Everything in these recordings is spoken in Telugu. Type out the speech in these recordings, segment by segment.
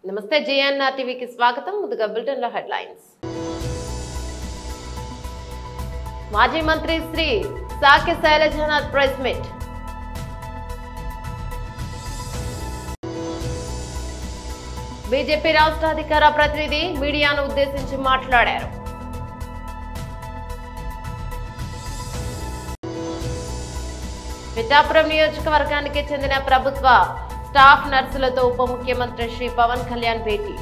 నమస్తే జేఎన్ఆర్ టీవీకి స్వాగతం. ముందుగా బులెటిన్లో హెడ్లైన్స్. మాజీ మంత్రి శ్రీ సాకి శైలజనాథ్ ప్రెస్ మీట్. బీజేపీ రాష్ట్ర అధికార ప్రతినిధి మీడియాను ఉద్దేశించి మాట్లాడారు. పిఠాపురం నియోజకవర్గానికి చెందిన ప్రభుత్వ స్టాఫ్ నర్సులతో ఉప ముఖ్యమంత్రి శ్రీ పవన్ కళ్యాణ్ భేటీ.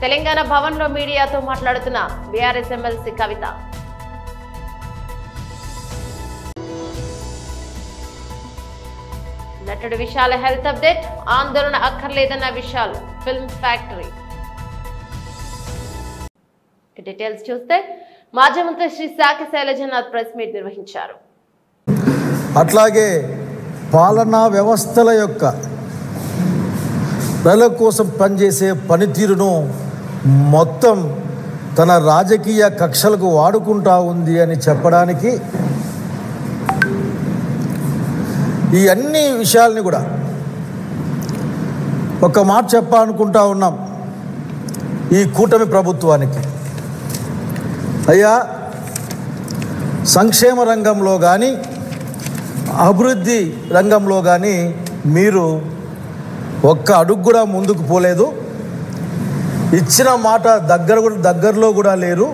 తెలంగాణ భవన్లో మీడియాతో మాట్లాడుతున్న బీఆర్ఎస్ ఎమ్మెల్సీ కవిత. నటుడు విశాల హెల్త్ అప్డేట్, ఆందోళన అక్కర్లేదన్న విశాల్ ఫిల్మ్ ఫ్యాక్టరీ. డీటెయిల్స్ చూస్తే మాజీ మంత్రి శ్రీ సాకి శైలజనాథ్ ప్రెస్ మీట్ నిర్వహించారు. అట్లాగే పాలనా వ్యవస్థల యొక్క ప్రజల కోసం పనిచేసే పనితీరును మొత్తం తన రాజకీయ కక్షలకు వాడుకుంటా ఉంది అని చెప్పడానికి ఈ అన్ని విషయాల్ని కూడా ఒక మాట చెప్పాలనుకుంటా ఉన్నాం. ఈ కూటమి ప్రభుత్వానికి అయ్యా, సంక్షేమ రంగంలో కానీ అభివృద్ధి రంగంలో కానీ మీరు ఒక్క అడుగు కూడా ముందుకు పోలేదు. ఇచ్చిన మాట దగ్గరలో కూడా లేరు.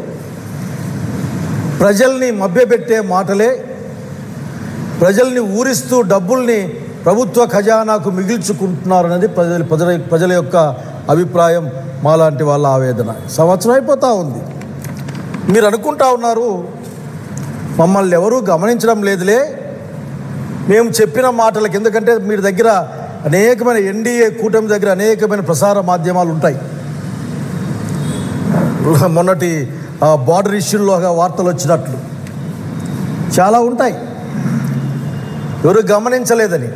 ప్రజల్ని మభ్యపెట్టే మాటలే, ప్రజల్ని ఊరిస్తూ డబ్బుల్ని ప్రభుత్వ ఖజానాకు మిగిల్చుకుంటున్నారు అనేది ప్రజల యొక్క అభిప్రాయం, మాలాంటి వాళ్ళ ఆవేదన. సంవత్సరం అయిపోతూ ఉంది. మీరు అనుకుంటా ఉన్నారు మమ్మల్ని ఎవరూ గమనించడం లేదులే మేము చెప్పిన మాటలకి. ఎందుకంటే మీరు దగ్గర అనేకమైన ఎన్డీఏ కూటమి దగ్గర అనేకమైన ప్రసార మాధ్యమాలు ఉంటాయి. మొన్నటి బార్డర్ ఇష్యూల్లో వార్తలు వచ్చినట్లు చాలా ఉంటాయి. ఎవరు గమనించలేదని.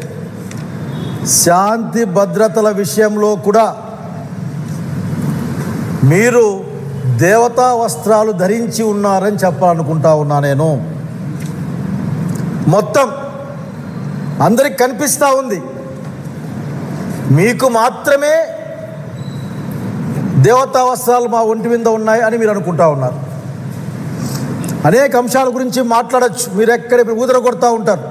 శాంతి భద్రతల విషయంలో కూడా మీరు దేవతా వస్త్రాలు ధరించి ఉన్నారని చెప్పాలనుకుంటా ఉన్నా నేను. మొత్తం అందరికి కనిపిస్తూ ఉంది, మీకు మాత్రమే దేవతా వస్త్రాలు మా ఒంటి మీద ఉన్నాయి అని మీరు అనుకుంటా ఉన్నారు. అనేక అంశాల గురించి మాట్లాడచ్చు. మీరు ఎక్కడ ఊదర కొడతా ఉంటారు.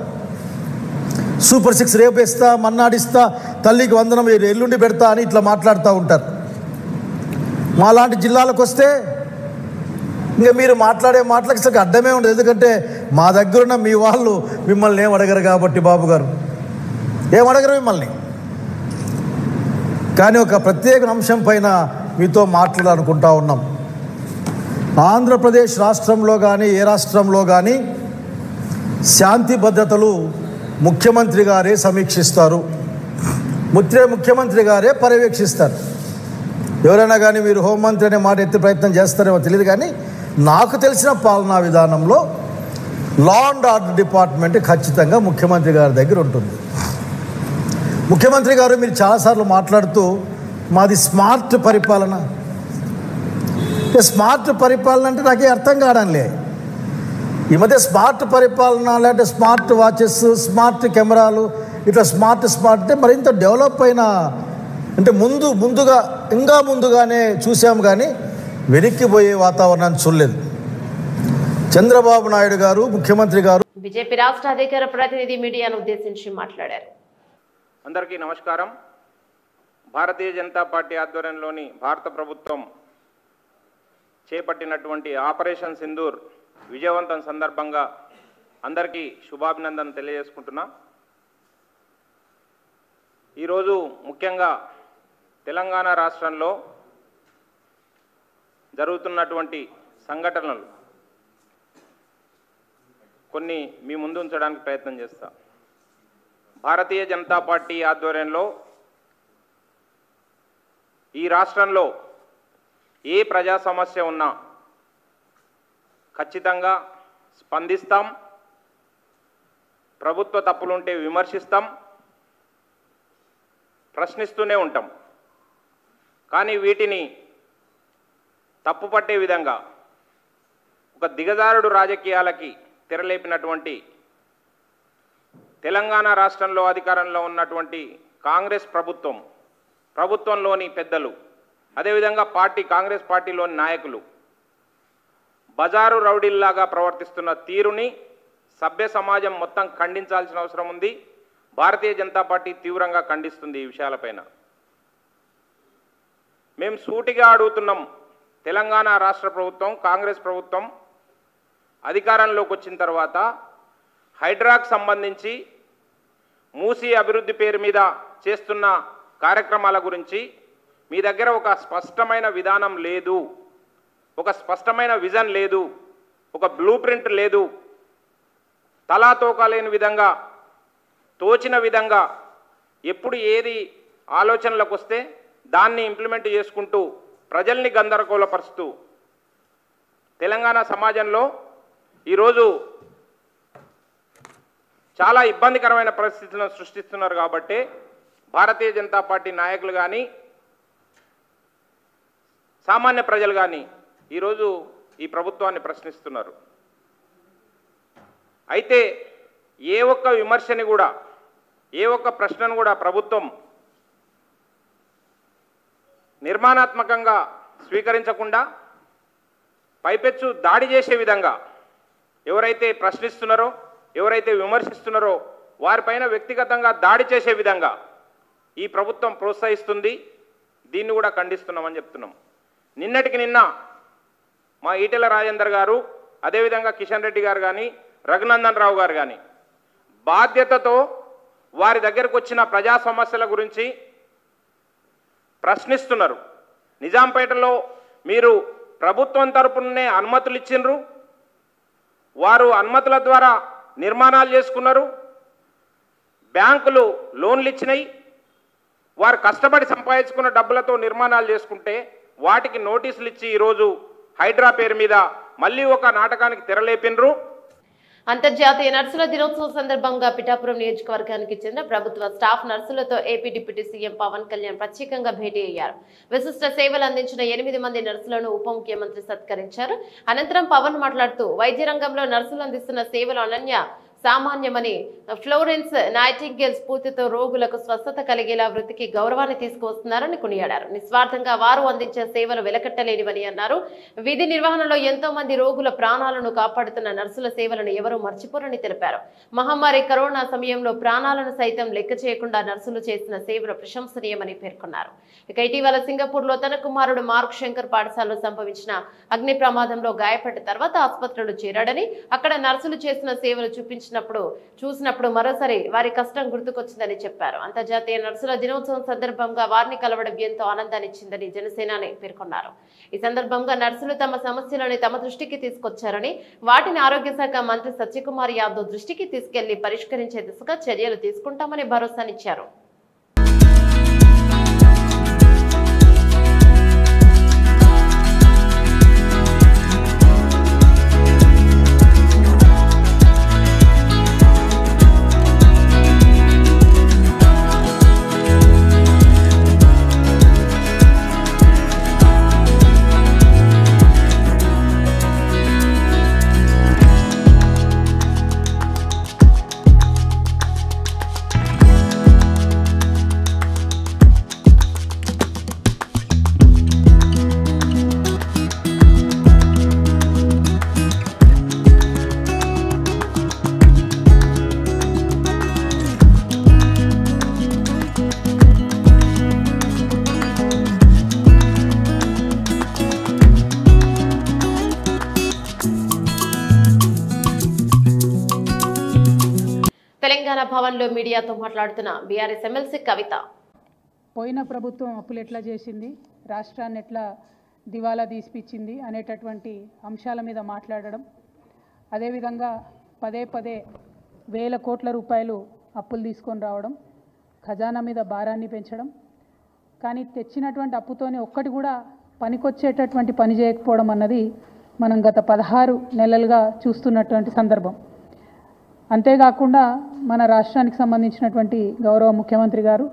సూపర్ 6 రేపేస్తా, మన్నాడిస్తా, తల్లికి వందనం ఎల్లుండి పెడతా అని ఇట్లా మాట్లాడుతూ ఉంటారు. మాలాంటి జిల్లాలకు వస్తే ఇంకా మీరు మాట్లాడే మాటలకు సరిగ్గా అడ్డమే ఉండదు. ఎందుకంటే మా దగ్గరున్న మీ వాళ్ళు మిమ్మల్ని ఏం అడగరు కాబట్టి, బాబు గారు ఏం అడగరు మిమ్మల్ని. కానీ ఒక ప్రత్యేక అంశం పైన మీతో మాట్లాడాలనుకుంటా ఉన్నాం. ఆంధ్రప్రదేశ్ రాష్ట్రంలో కానీ ఏ రాష్ట్రంలో కానీ శాంతి భద్రతలు ముఖ్యమంత్రి గారే సమీక్షిస్తారు, ముఖ్యమంత్రి గారే పర్యవేక్షిస్తారు. ఎవరైనా కానీ మీరు హోంమంత్రి అనే మాట ఎత్తే ప్రయత్నం చేస్తారేమో తెలియదు, కానీ నాకు తెలిసిన పాలనా విధానంలో లా అండ్ ఆర్డర్ డిపార్ట్మెంట్ ఖచ్చితంగా ముఖ్యమంత్రి గారి దగ్గర ఉంటుంది. ముఖ్యమంత్రి గారు మీరు చాలాసార్లు మాట్లాడుతూ మాది స్మార్ట్ పరిపాలన. స్మార్ట్ పరిపాలన అంటే నాకే అర్థం కావడంలే. ఈ మధ్య స్మార్ట్ పరిపాలన లేదంటే స్మార్ట్ వాచెస్, స్మార్ట్ కెమెరాలు, ఇట్లా స్మార్ట్ అంటే మరింత డెవలప్ అయిన అంటే ముందుగానే చూసాము, కానీ వెనక్కిపోయే వాతావరణాన్ని చూడలేదు. చంద్రబాబు నాయుడు గారు ముఖ్యమంత్రి గారు బీజేపీ రాష్ట్ర అధికార ప్రతినిధి మీడియాను ఉద్దేశించి మాట్లాడారు. అందరికీ నమస్కారం. భారతీయ జనతా పార్టీ ఆధ్వర్యంలోని భారత ప్రభుత్వం చేపట్టినటువంటి ఆపరేషన్ సింధూర్ విజయవంతం సందర్భంగా అందరికీ శుభాభినందనలు తెలియజేసుకుంటున్నా. ఈరోజు ముఖ్యంగా తెలంగాణ రాష్ట్రంలో జరుగుతున్నటువంటి సంఘటనలు కొన్ని మీ ముందు ఉంచడానికి ప్రయత్నం చేస్తా. భారతీయ జనతా పార్టీ ఆధ్వర్యంలో ఈ రాష్ట్రంలో ఏ ప్రజా సమస్య ఉన్నా ఖచ్చితంగా స్పందిస్తాం, ప్రభుత్వ తప్పులుంటే విమర్శిస్తాం, ప్రశ్నిస్తూనే ఉంటాం. కానీ వీటిని తప్పుపట్టే విధంగా ఒక దిగజారుడు రాజకీయాలకి తెరలేపినటువంటి తెలంగాణ రాష్ట్రంలో అధికారంలో ఉన్నటువంటి కాంగ్రెస్ ప్రభుత్వంలోని పెద్దలు, అదేవిధంగా కాంగ్రెస్ పార్టీలోని నాయకులు బజారు రౌడీల్లాగా ప్రవర్తిస్తున్న తీరుని సభ్య సమాజం మొత్తం ఖండించాల్సిన అవసరం ఉంది. భారతీయ జనతా పార్టీ తీవ్రంగా ఖండిస్తుంది ఈ విషయాలపైన. మేము సూటిగా అడుగుతున్నాం, తెలంగాణ రాష్ట్ర ప్రభుత్వం, కాంగ్రెస్ ప్రభుత్వం అధికారంలోకి వచ్చిన తర్వాత హైడ్రాకు సంబంధించి మూసీ అభివృద్ధి పేరు మీద చేస్తున్న కార్యక్రమాల గురించి మీ దగ్గర ఒక స్పష్టమైన విధానం లేదు, ఒక స్పష్టమైన విజన్ లేదు, ఒక బ్లూ ప్రింట్ లేదు. తలా తోకాలేని విధంగా, తోచిన విధంగా ఎప్పుడు ఏది ఆలోచనలకు వస్తే దాన్ని ఇంప్లిమెంట్ చేసుకుంటూ ప్రజల్ని గందరగోళపరుస్తూ తెలంగాణ సమాజంలో ఈరోజు చాలా ఇబ్బందికరమైన పరిస్థితులను సృష్టిస్తున్నారు. కాబట్టి భారతీయ జనతా పార్టీ నాయకులు కానీ, సామాన్య ప్రజలు కానీ ఈరోజు ఈ ప్రభుత్వాన్ని ప్రశ్నిస్తున్నారు. అయితే ఏ ఒక్క విమర్శని కూడా, ఏ ఒక్క ప్రశ్నను కూడా ప్రభుత్వం నిర్మాణాత్మకంగా స్వీకరించకుండా పైపెచ్చు దాడి చేసే విధంగా ఎవరైతే ప్రశ్నిస్తున్నారో, ఎవరైతే విమర్శిస్తున్నారో వారిపైన వ్యక్తిగతంగా దాడి చేసే విధంగా ఈ ప్రభుత్వం ప్రోత్సహిస్తుంది. దీన్ని కూడా ఖండిస్తున్నామని చెప్తున్నాం. నిన్నటికి నిన్న మా ఈటెల రాజేందర్ గారు, అదేవిధంగా కిషన్ రెడ్డి గారు కానీ, రఘునందన్ రావు గారు కానీ బాధ్యతతో వారి దగ్గరకు వచ్చిన ప్రజా సమస్యల గురించి ప్రశ్నిస్తున్నారు. నిజాంపేటలో మీరు ప్రభుత్వం తరపునే అనుమతులు ఇచ్చిండ్రు, వారు అనుమతుల ద్వారా నిర్మాణాలు చేసుకున్నారు, బ్యాంకులు లోన్లు ఇచ్చినాయి, వారు కష్టపడి సంపాదించుకున్న డబ్బులతో నిర్మాణాలు చేసుకుంటే వాటికి నోటీసులు ఇచ్చి ఈరోజు హైడ్రా పేరు మీద మళ్ళీ ఒక నాటకానికి తెరలేపినరు. అంతర్జాతీయ నర్సుల దినోత్సవం సందర్భంగా పిఠాపురం నియోజకవర్గానికి చెందిన ప్రభుత్వ స్టాఫ్ నర్సులతో AP deputy CM Pawan Kalyan ప్రత్యేకంగా భేటీ అయ్యారు. విశిష్ట సేవలు అందించిన 8 మంది నర్సులను ఉప ముఖ్యమంత్రి సత్కరించారు. అనంతరం పవన్ మాట్లాడుతూ వైద్య రంగంలో నర్సులు అందిస్తున్న సేవలు అనన్య సామాన్యమని, ఫ్లోరెన్స్ నైటింగేల్ స్ఫూర్తితో రోగులకు స్వస్థత కలిగేలా వృత్తికి గౌరవాన్ని తీసుకువస్తున్నారని కొనియాడారు. నిస్వార్థంగా వారు అందించే సేవలు వెలకట్టలేనివని అన్నారు. విధి నిర్వహణలో ఎంతో మంది రోగుల ప్రాణాలను కాపాడుతున్న నర్సుల సేవలను ఎవరూ మర్చిపోరని తెలిపారు. మహమ్మారి కరోనా సమయంలో ప్రాణాలను సైతం లెక్క చేయకుండా నర్సులు చేసిన సేవలు ప్రశంసనీయమని పేర్కొన్నారు. ఇక ఇటీవల సింగపూర్ లో తన కుమారుడు మార్క్ శంకర్ పాఠశాలలో సంభవించిన అగ్ని ప్రమాదంలో గాయపడ్డ తర్వాత ఆసుపత్రిలో చేరాడని, అక్కడ నర్సులు చేసిన సేవలు చూసినప్పుడు మరోసారి వారి కష్టం గుర్తుకొచ్చిందని చెప్పారు. అంతర్జాతీయ నర్సుల దినోత్సవం సందర్భంగా వారిని కలవడం ఎంతో ఆనందాన్నిచ్చిందని జనసేనాని పేర్కొన్నారు. ఈ సందర్భంగా నర్సులు తమ సమస్యలను తమ దృష్టికి తీసుకొచ్చారని, వాటిని ఆరోగ్య శాఖ మంత్రి సత్యకుమార్ యాదవ్ దృష్టికి తీసుకెళ్లి పరిష్కరించే దిశగా చర్యలు తీసుకుంటామని భరోసానిచ్చారు. తెలంగాణ భవన్లో మీడియాతో మాట్లాడుతున్న బీఆర్ఎస్ ఎమ్మెల్సీ కవిత, పోయిన ప్రభుత్వం అప్పులు ఎట్లా చేసింది, రాష్ట్రాన్ని ఎట్లా దివాలా తీసిపించింది అనేటటువంటి అంశాల మీద మాట్లాడడం, అదేవిధంగా పదే వేల కోట్ల రూపాయలు అప్పులు తీసుకొని రావడం, ఖజానా మీద భారాన్ని పెంచడం, కానీ తెచ్చినటువంటి అప్పుతోనే ఒక్కటి కూడా పనికొచ్చేటటువంటి పని చేయకపోవడం అన్నది మనం గత 16 నెలలుగా చూస్తున్నటువంటి సందర్భం. అంతేకాకుండా మన రాష్ట్రానికి సంబంధించినటువంటి గౌరవ ముఖ్యమంత్రి గారు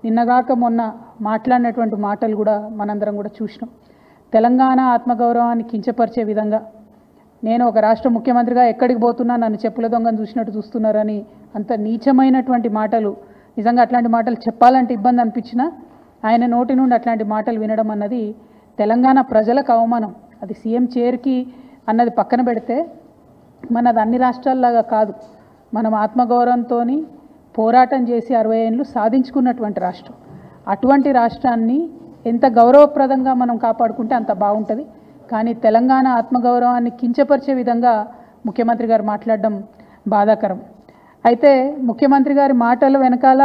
నిన్నగాక మొన్న మాట్లాడినటువంటి మాటలు కూడా మనందరం కూడా చూసినాం. తెలంగాణ ఆత్మగౌరవాన్ని కించపరిచే విధంగా, నేను ఒక రాష్ట్ర ముఖ్యమంత్రిగా ఎక్కడికి పోతున్నా నన్ను చెప్పుల దొంగను చూసినట్టు చూస్తున్నారని అంత నీచమైనటువంటి మాటలు, నిజంగా అట్లాంటి మాటలు చెప్పాలంటే ఇబ్బంది అనిపించినా ఆయన నోటి నుండి అట్లాంటి మాటలు వినడం అన్నది తెలంగాణ ప్రజలకు అవమానం. అది సీఎం చైర్కి అన్నది పక్కన పెడితే మనది అన్ని రాష్ట్రాల్లాగా కాదు. మనం ఆత్మగౌరవంతో పోరాటం చేసి 60 ఏళ్ళు సాధించుకున్నటువంటి రాష్ట్రం. అటువంటి రాష్ట్రాన్ని ఎంత గౌరవప్రదంగా మనం కాపాడుకుంటే అంత బాగుంటుంది. కానీ తెలంగాణ ఆత్మగౌరవాన్ని కించపరిచే విధంగా ముఖ్యమంత్రి గారు మాట్లాడడం బాధాకరం. అయితే ముఖ్యమంత్రి గారి మాటల వెనకాల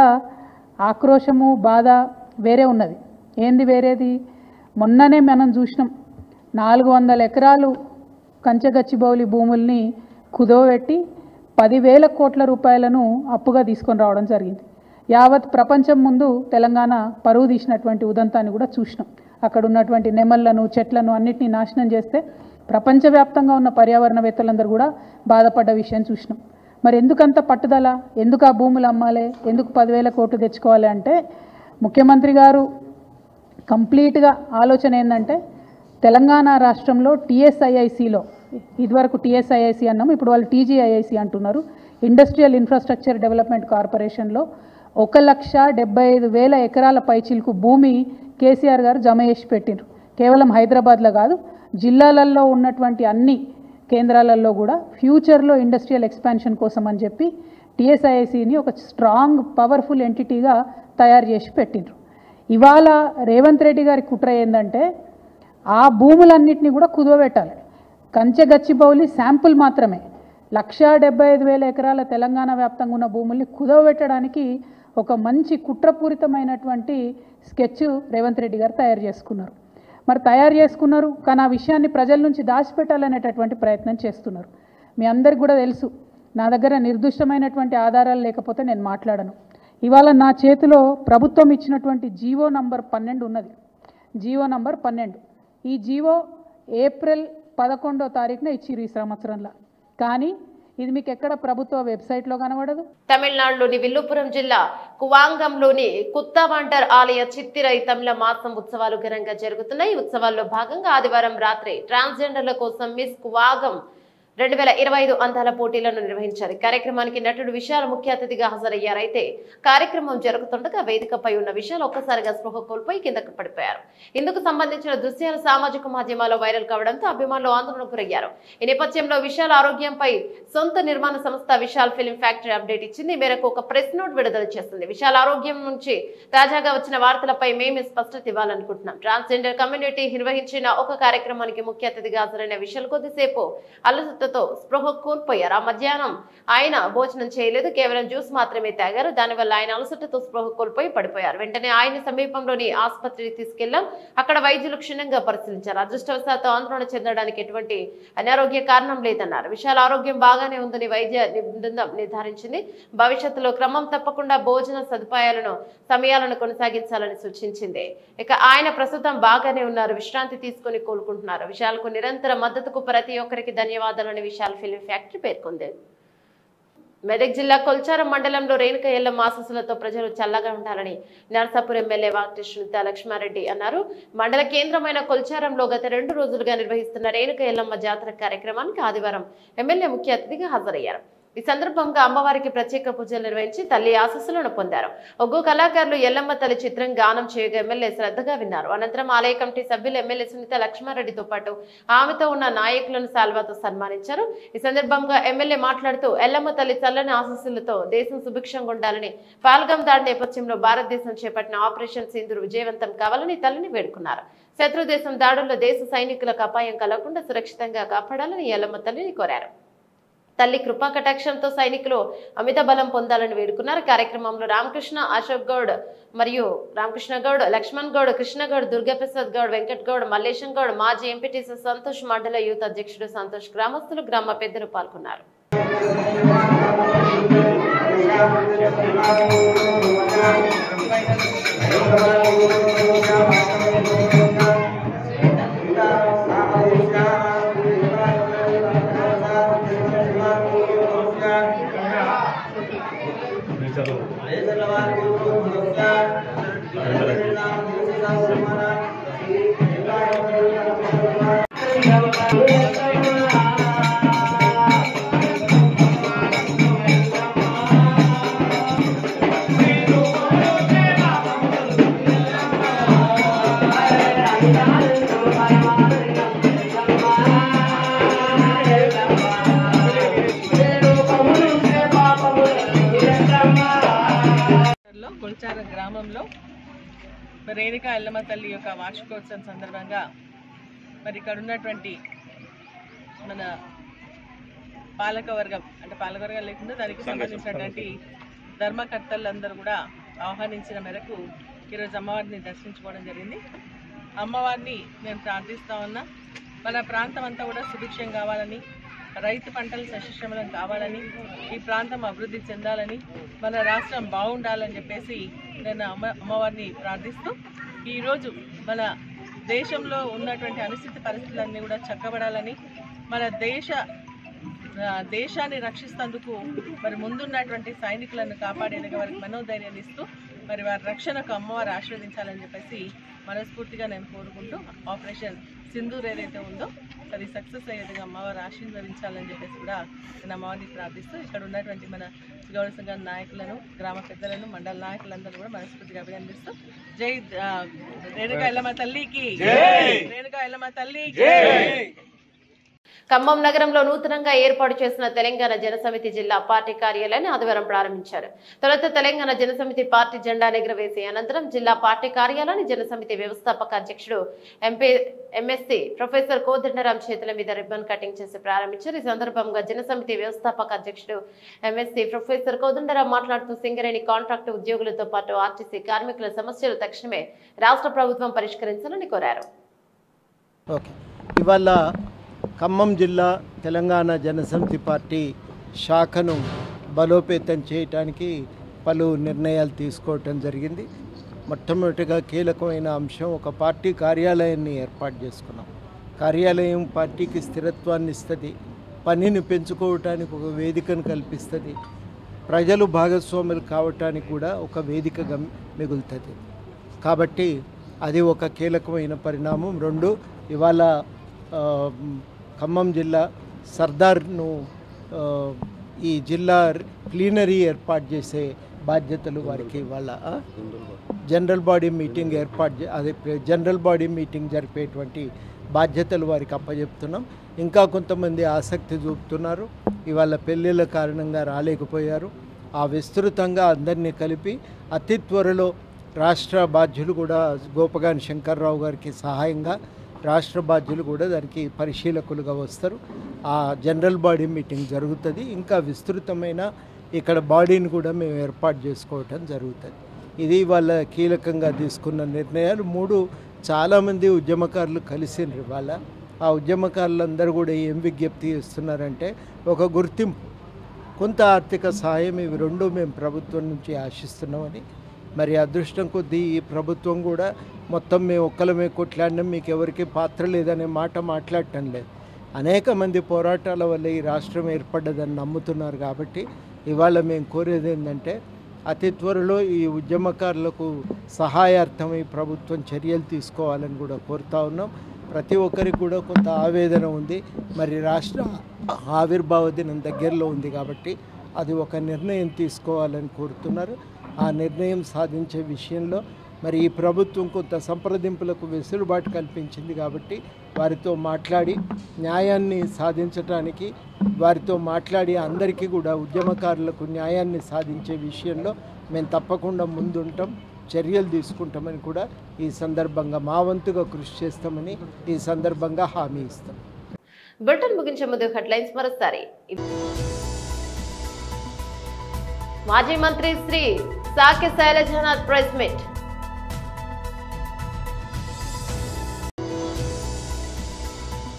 ఆక్రోశము, బాధ వేరే ఉన్నది. ఏంది వేరేది? మొన్ననే మనం చూసినాం 400 ఎకరాలు కంచగచ్చిబౌలి భూముల్ని కుదోబెట్టి 10,000 కోట్ల రూపాయలను అప్పుగా తీసుకొని రావడం జరిగింది. యావత్ ప్రపంచం ముందు తెలంగాణ పరువు తీసినటువంటి ఉదంతాన్ని కూడా చూసినాం. అక్కడ ఉన్నటువంటి నెమళ్లను, చెట్లను అన్నిటినీ నాశనం చేస్తే ప్రపంచవ్యాప్తంగా ఉన్న పర్యావరణవేత్తలందరూ కూడా బాధపడ్డ విషయం చూసినాం. మరి ఎందుకంత పట్టుదల? ఎందుకు ఆ భూములు అమ్మాలి? ఎందుకు 10,000 కోట్లు తెచ్చుకోవాలి అంటే ముఖ్యమంత్రి గారు కంప్లీట్గా ఆలోచన ఏంటంటే తెలంగాణ రాష్ట్రంలో టీఎస్ఐఐసిలో, ఇదివరకు టీఎస్ఐఐసి అన్నాం, ఇప్పుడు వాళ్ళు టీజీఐఐసి అంటున్నారు, ఇండస్ట్రియల్ ఇన్ఫ్రాస్ట్రక్చర్ డెవలప్మెంట్ కార్పొరేషన్లో 1,75,000 ఎకరాల పైచిలకు భూమి కేసీఆర్ గారు జమ చేసి పెట్టిండ్రు. కేవలం హైదరాబాద్లో కాదు, జిల్లాలలో ఉన్నటువంటి అన్ని కేంద్రాలలో కూడా ఫ్యూచర్లో ఇండస్ట్రియల్ ఎక్స్పాన్షన్ కోసం అని చెప్పి టీఎస్ఐఐసిని ఒక స్ట్రాంగ్ పవర్ఫుల్ ఎంటిటీగా తయారు చేసి పెట్టిండ్రు. ఇవాళ రేవంత్ రెడ్డి గారి కుట్ర ఏంటంటే ఆ భూములన్నింటినీ కూడా కుదవబెట్టాలి. కంచెగచ్చిబౌలి శాంపుల్ మాత్రమే 1,75,000 ఎకరాల తెలంగాణ వ్యాప్తంగా ఉన్న భూముల్ని కుదవబెట్టడానికి ఒక మంచి కుట్రపూరితమైనటువంటి స్కెచ్ రేవంత్ రెడ్డి గారు తయారు చేసుకున్నారు. మరి తయారు చేసుకున్నారు, కానీ ఆ విషయాన్ని ప్రజల నుంచి దాచిపెట్టాలనేటటువంటి ప్రయత్నం చేస్తున్నారు. మీ అందరికి కూడా తెలుసు, నా దగ్గర నిర్దిష్టమైనటువంటి ఆధారాలు లేకపోతే నేను మాట్లాడను. ఇవాళ నా చేతిలో ప్రభుత్వం ఇచ్చినటువంటి జీవో నంబర్ 12 ఉన్నది. జీవో నంబర్ 12 ఈ జీవో ఏప్రిల్ 11వ తారీఖున ఇచ్చిరు ఈ సంవత్సరంలో. కానీ ఇది మీకు ఎక్కడ ప్రభుత్వ వెబ్సైట్లో కనబడదు. తమిళనాడులోని విల్లుపురం జిల్లా కువాంగంలోని కుత్తవాంటర్ ఆలయ చిత్తిరై తమిళ మాసం ఉత్సవాలు ఘనంగా జరుగుతున్నాయి. ఈ ఉత్సవాల్లో భాగంగా ఆదివారం రాత్రి ట్రాన్స్జెండర్ల కోసం మిస్ కువాగం 2025 అందాల పోటీలను నిర్వహించారు. కార్యక్రమానికి నటుడు విశాల్ ముఖ్య అతిథిగా హాజరయ్యారు. అయితే కార్యక్రమం జరుగుతుండగా వేదికపై ఉన్న విశాల్ ఒక్కసారిగా స్పృహ కోల్పోయి కిందకు పడిపోయారు. ఇందుకు సంబంధించిన దృశ్యాలు సామాజిక మాధ్యమాల్లో వైరల్ కావడంతో అభిమానులు ఆందోళనకు గురయ్యారు. ఈ నేపథ్యంలో విశాల్ ఆరోగ్యంపై సొంత నిర్మాణ సంస్థ విశాల్ ఫిల్మ్ ఫ్యాక్టరీ అప్డేట్ ఇచ్చింది. ఈ మేరకు ఒక ప్రెస్ నోట్ విడుదల చేస్తుంది. విశాల్ ఆరోగ్యం నుంచి తాజాగా వచ్చిన వార్తలపై మేమే స్పష్టత ఇవ్వాలనుకుంటున్నాం. ట్రాన్స్జెండర్ కమ్యూనిటీ నిర్వహించిన ఒక కార్యక్రమానికి ముఖ్య అతిథిగా హాజరైన విశాల్ కొద్దిసేపు అలసటతో స్పృహ కోల్పోయారు. ఆ మధ్యాహ్నం ఆయన భోజనం చేయలేదు, కేవలం జ్యూస్ మాత్రమే తాగారు. దానివల్ల ఆయన అలసటతో స్పృహ కోల్పోయి పడిపోయారు. వెంటనే ఆయన సమీపంలోని ఆసుపత్రికి తీసుకెళ్లాం. అక్కడ వైద్యులు క్షుణ్ణంగా పరిశీలించారు. అదృష్టవశాత్తు ఆందోళన చెందడానికి ఎటువంటి అనారోగ్య కారణం లేదన్నారు. విశాల్ ఆరోగ్యం బాగానే ఉందని వైద్య బృందం నిర్ధారించింది. భవిష్యత్తులో క్రమం తప్పకుండా భోజన సమయాలను కొనసాగించాలని సూచించింది. ఇక ఆయన ప్రస్తుతం బాగానే ఉన్నారు, విశ్రాంతి తీసుకుని కోలుకుంటున్నారు. విశాల్కు నిరంతర మద్దతుకు ప్రతి ఒక్కరికి ధన్యవాదాలని విశాల్ ఫిల్మ్ ఫ్యాక్టరీ పేర్కొంది. మెదక్ జిల్లా కొల్చారం మండలంలో రేణుక ఎల్లమ్మ ఆశీస్సులతో ప్రజలు చల్లగా ఉండాలని నర్సాపూర్ ఎమ్మెల్యే వాకృష్ణ లక్ష్మారెడ్డి అన్నారు. మండల కేంద్రమైన కొల్చారంలో గత 2 రోజులుగా నిర్వహిస్తున్న రేణుక ఎల్లమ్మ జాతర కార్యక్రమానికి ఆదివారం ఎమ్మెల్యే ముఖ్య అతిథిగా హాజరయ్యారు. ఈ సందర్భంగా అమ్మవారికి ప్రత్యేక పూజలు నిర్వహించి తల్లి ఆశీస్సులను పొందారు. ఒగ్గో కళాకారులు ఎల్లమ్మ తల్లి చిత్రం గానం చేయగా ఎమ్మెల్యే శ్రద్ధగా విన్నారు. అనంతరం ఆలయ కమిటీ సభ్యులు ఎమ్మెల్యే సునీత లక్ష్మారెడ్డితో పాటు ఆమెతో ఉన్న నాయకులను సాల్వాతో సన్మానించారు. ఈ సందర్భంగా ఎమ్మెల్యే మాట్లాడుతూ ఎల్లమ్మ తల్లి చల్లని ఆశీస్సులతో దేశం సుభిక్షంగా ఉండాలని, పాల్గం దాడి నేపథ్యంలో భారతదేశం చేపట్టిన ఆపరేషన్ సింధూర్ విజయవంతం కావాలని తల్లిని వేడుకున్నారు. శత్రు దేశం దాడుల్లో దేశ సైనికులకు అపాయం కలగకుండా సురక్షితంగా కాపాడాలని ఎల్లమ్మ తల్లిని కోరారు. తల్లి కృపా కటాక్షంతో సైనికులు అమిత బలం పొందాలని వేడుకున్నారు. కార్యక్రమంలో రామకృష్ణ, అశోక్ గౌడ్ మరియు రామకృష్ణ గౌడ్, లక్ష్మణ్ గౌడ్, కృష్ణ గౌడ్, దుర్గాప్రసాద్ గౌడ్, వెంకట్ గౌడ్, మల్లేశం గౌడ్, మాజీ ఎంపీటీసీ సంతోష్, మండల యూత్ అధ్యక్షుడు సంతోష్, గ్రామస్తులు, గ్రామ పెద్దలు పాల్గొన్నారు. పోల్చారం గ్రామంలో రేణుకా ఎల్లమ్మ తల్లి యొక్క వార్షికోత్సవం సందర్భంగా మరి ఇక్కడ ఉన్నటువంటి మన పాలకవర్గం లేకుండా దానికి సంబంధించినటువంటి ధర్మకర్తలందరూ కూడా ఆహ్వానించిన మేరకు ఈరోజు అమ్మవారిని దర్శించుకోవడం జరిగింది. అమ్మవారిని నేను ప్రార్థిస్తా ఉన్నా, మన ప్రాంతం అంతా కూడా సుభిక్షం కావాలని, రైతు పంటలు సస్యశ్యామలం కావాలని, ఈ ప్రాంతం అభివృద్ధి చెందాలని, మన రాష్ట్రం బాగుండాలని చెప్పేసి నేను అమ్మవారిని ప్రార్థిస్తూ ఈరోజు మన దేశంలో ఉన్నటువంటి అనిశ్చిత పరిస్థితులన్నీ కూడా చక్కబడాలని, మన దేశాన్ని రక్షిస్తేందుకు మరి ముందున్నటువంటి సైనికులను కాపాడేందుకు వారికి మనోధైర్యాన్ని ఇస్తూ మరి వారి రక్షణకు అమ్మవారు ఆశీర్వదించాలని చెప్పేసి మనస్ఫూర్తిగా నేను కోరుకుంటూ ఆపరేషన్ సింధూర్ ఏదైతే ఉందో అది సక్సెస్ అయ్యేదిగా అమ్మవారు ఆశీర్వదించాలని చెప్పేసి కూడా నేను అమ్మవారిని ప్రార్థిస్తూ ఇక్కడ ఉన్నటువంటి మన గౌడ సంఘ నాయకులను, గ్రామ పెద్దలను, మండల నాయకులందరూ కూడా మనస్ఫూర్తిగా అభినందిస్తూ జై రేణుకా ఎల్లమ్మ తల్లికి, రేణుకా ఎల్లమ్మ తల్లికి. ఖమ్మం నగరంలో నూతనంగా ఏర్పాటు చేసిన తెలంగాణ జనసమితి జిల్లా పార్టీ కార్యాలయాన్ని ఆదివారం ప్రారంభించారు. తొలుత తెలంగాణ జనసమితి పార్టీ జెండా ఎగురవేసి అనంతరం జిల్లా పార్టీ కార్యాలయాన్ని జనసమితి వ్యవస్థాపక అధ్యక్షుడు ఎంఎస్సి ప్రొఫెసర్ కోదండరాం చేతుల మీద రిబ్బన్ కటింగ్ చేసి ప్రారంభించారు. ఈ సందర్భంగా జనసమితి వ్యవస్థాపక అధ్యక్షుడు ఎంఎస్సి ప్రొఫెసర్ కోదండరాం మాట్లాడుతూ సింగరేణి కాంట్రాక్టు ఉద్యోగులతో పాటు ఆర్టీసీ కార్మికుల సమస్యలు తక్షణమే రాష్ట్ర ప్రభుత్వం పరిష్కరించాలని కోరారు. ఖమ్మం జిల్లా తెలంగాణ జనసమితి పార్టీ శాఖను బలోపేతం చేయడానికి పలు నిర్ణయాలు తీసుకోవటం జరిగింది. మొట్టమొదటిగా కీలకమైన అంశం ఒక పార్టీ కార్యాలయాన్ని ఏర్పాటు చేసుకున్నాం. కార్యాలయం పార్టీకి స్థిరత్వాన్ని ఇస్తుంది, పనిని పెంచుకోవటానికి ఒక వేదికను కల్పిస్తుంది, ప్రజలు భాగస్వాములు కావటానికి కూడా ఒక వేదికగా మిగులుతుంది. కాబట్టి అది ఒక కీలకమైన పరిణామం. రెండు, ఇవాళ ఖమ్మం జిల్లా సర్దార్ను ఈ జిల్లా ప్లీనరీ ఏర్పాటు చేసే బాధ్యతలు వారికి ఇవాళ general body meeting general body meeting జరిపేటువంటి బాధ్యతలు వారికి అప్పచెప్తున్నాం. ఇంకా కొంతమంది ఆసక్తి చూపుతున్నారు, ఇవాళ పెళ్ళిళ్ళ కారణంగా రాలేకపోయారు. ఆ విస్తృతంగా అందరినీ కలిపి అతి త్వరలో రాష్ట్ర బాధ్యులు కూడా గోపగాని శంకర్రావు గారికి సహాయంగా రాష్ట్ర బాధ్యులు కూడా దానికి పరిశీలకులుగా వస్తారు. ఆ జనరల్ బాడీ మీటింగ్ జరుగుతుంది. ఇంకా విస్తృతమైన ఇక్కడ బాడీని కూడా మేము ఏర్పాటు చేసుకోవటం జరుగుతుంది. ఇది వాళ్ళ కీలకంగా తీసుకున్న నిర్ణయాలు. మూడు, చాలామంది ఉద్యమకారులు కలిసిండ్రు. వాళ్ళ ఆ ఉద్యమకారులందరూ కూడా ఏం విజ్ఞప్తి చేస్తున్నారంటే ఒక గుర్తింపు, కొంత ఆర్థిక సహాయం, ఇవి రెండు మేము ప్రభుత్వం నుంచి ఆశిస్తున్నామని. మరి అదృష్టం కొద్దీ ఈ ప్రభుత్వం కూడా మొత్తం మేము ఒక్కలమే కొట్లాడినాం, మీకు ఎవరికి పాత్ర లేదనే మాట మాట్లాడటం లేదు. అనేక మంది పోరాటాల వల్ల ఈ రాష్ట్రం ఏర్పడ్డదని నమ్ముతున్నారు. కాబట్టి ఇవాళ మేము కోరేది ఏంటంటే అతి త్వరలో ఈ ఉద్యమకారులకు సహాయార్థం ఈ ప్రభుత్వం చర్యలు తీసుకోవాలని కూడా కోరుతా ఉన్నాం. ప్రతి ఒక్కరికి కూడా కొంత ఆవేదన ఉంది. మరి రాష్ట్ర ఆవిర్భావ దినం దగ్గరలో ఉంది కాబట్టి అది ఒక నిర్ణయం తీసుకోవాలని కోరుతున్నారు. ఆ నిర్ణయం సాధించే విషయంలో మరి ఈ ప్రభుత్వం కొంత సంప్రదింపులకు వెసులుబాటు కల్పించింది కాబట్టి వారితో మాట్లాడి న్యాయాన్ని సాధించడానికి, వారితో మాట్లాడి అందరికీ కూడా ఉద్యమకారులకు న్యాయాన్ని సాధించే విషయంలో మేము తప్పకుండా ముందుంటాం, చర్యలు తీసుకుంటామని కూడా ఈ సందర్భంగా మా వంతుగా కృషి చేస్తామని ఈ సందర్భంగా హామీ ఇస్తాం. బులెటిన్ ముగించే ముందు హెడ్లైన్స్ మరోసారి. మాజీ మంత్రి శ్రీ సాకే శైలజనాథ్ ప్రెస్ మీట్.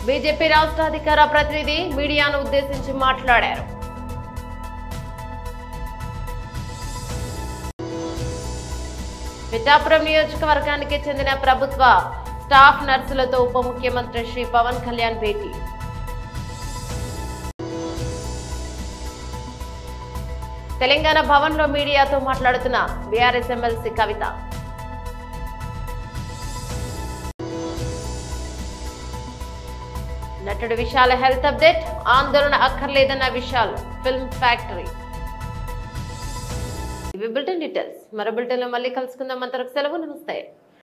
బీజేపీ రాష్ట్ర అధికార ప్రతినిధి మీడియాను ఉద్దేశించి మాట్లాడారు. పిఠాపురం నియోజకవర్గానికి చెందిన ప్రభుత్వ స్టాఫ్ నర్సులతో ఉప ముఖ్యమంత్రి శ్రీ పవన్ కళ్యాణ్ భేటీ. తెలంగాణ భవన్లో మీడియాతో మాట్లాడుతున్న బీఆర్ఎస్ ఎమ్మెల్సీ కవిత. నటుడు విశాల్ హెల్త్ అప్డేట్, ఆందోళన అక్కర్లేదన్న విశాల్ ఫిల్మ్ ఫ్యాక్టరీ. ఇవి బులెటిన్ డీటెయిల్స్. మరో బులెటిన్లో మళ్ళీ కలుసుకుందాం. అంతవరకు సెలవు, నమస్తే.